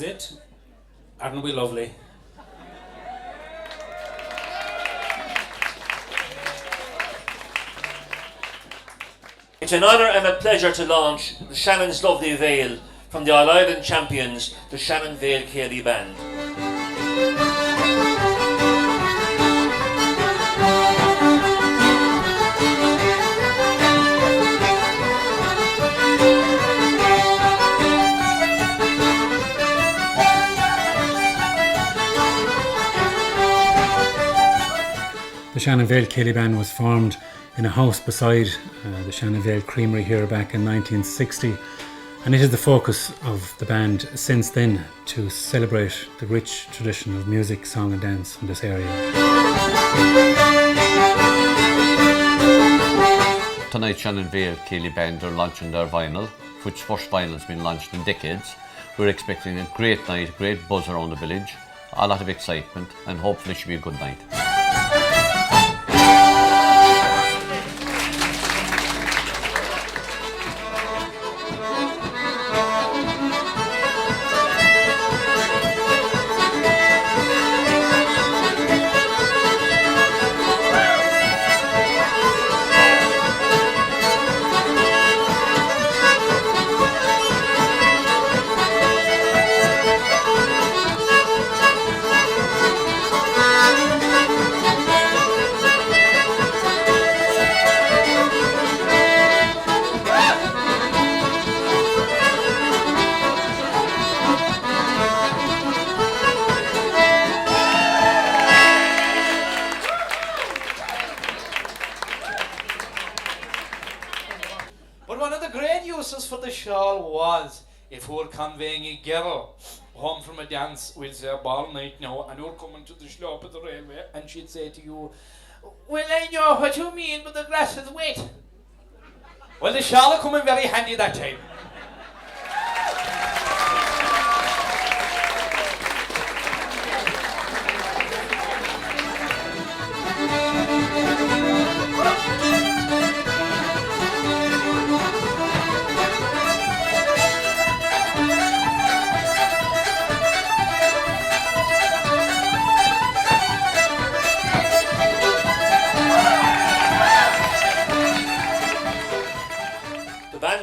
is it? Aren't we lovely? It's an honour and a pleasure to launch the Shannon's Lovely Vale from the All-Ireland champions, the Shannon Vale Céilí Band. The Shannon Vale Céilí Band was formed in a house beside the Shannon Vale Creamery here back in 1960, and it is the focus of the band since then to celebrate the rich tradition of music, song and dance in this area. Tonight Shannon Vale Céilí Band are launching their vinyl, which first vinyl has been launched in decades. We're expecting a great night, a great buzz around the village, a lot of excitement, and hopefully it should be a good night. If we're conveying a girl home from a dance, we'll say a ball night now, and we're coming to the slope of the railway, and she'd say to you, well, I know what you mean, but the grass is wet. Well, the shawl will come in very handy that time.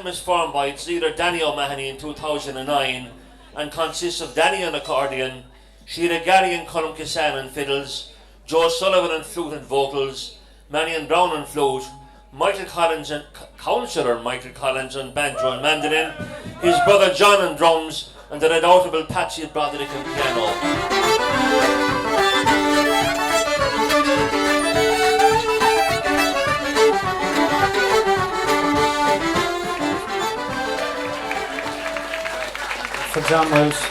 Was formed by its leader Danny O'Mahony in 2009 and consists of Danny on accordion, Sheila Gary and Colm Kissan on fiddles, Joe Sullivan on flute and vocals, Marion Brown on flute, Michael Collins and Councillor Michael Collins on banjo and mandolin, his brother John on drums, and the redoubtable Patsy Broderick on piano. For John Welsh.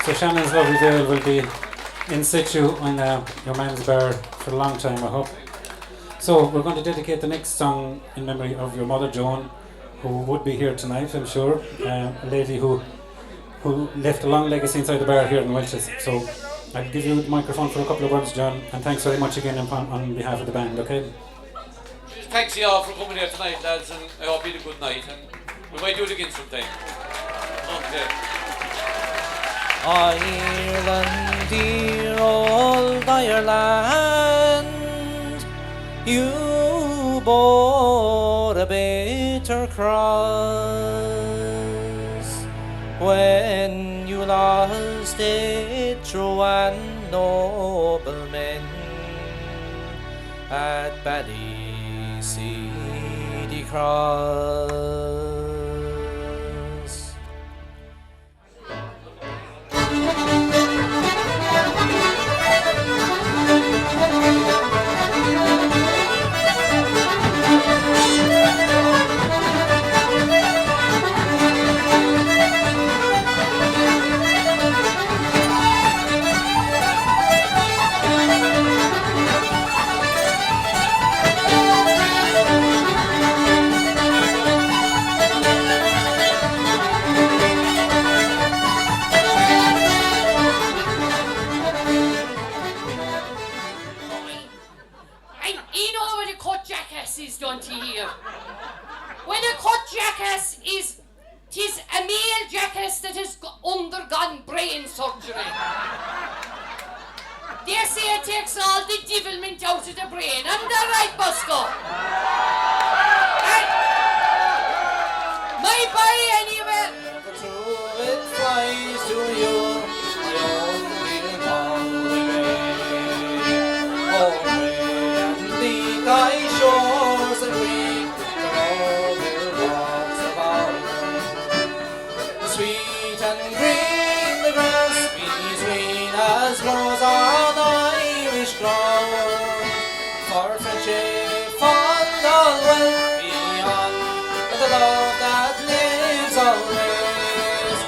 So Shannon's Lovely Vale will be in situ on your man's bar for a long time, I hope. So we're going to dedicate the next song in memory of your mother Joan, who would be here tonight, I'm sure. A lady who left a long legacy inside the bar here in Welsh's. So I'll give you the microphone for a couple of words, John, and thanks very much again on behalf of the band, okay? Thanks you all for coming here tonight, lads, and I hope you had a good night, and we might do it again sometime. Okay. Ireland, dear old Ireland, you bore a bitter cross when you lost it through an noble men at Ballyduff Cross. When a cut jackass is, 'tis a male jackass that has undergone brain surgery. They say it takes all the devilment out of the brain. Am I right, Bosco? My boy, anyway. Through it flies to you, my own dear Galway. Away and the thy shores and green, the rover walks about. Sweet and green the grass, be green as grows on Irish ground. For friendship fond always beyond, but the love that lives always.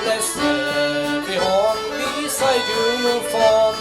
Bless every home beside you, from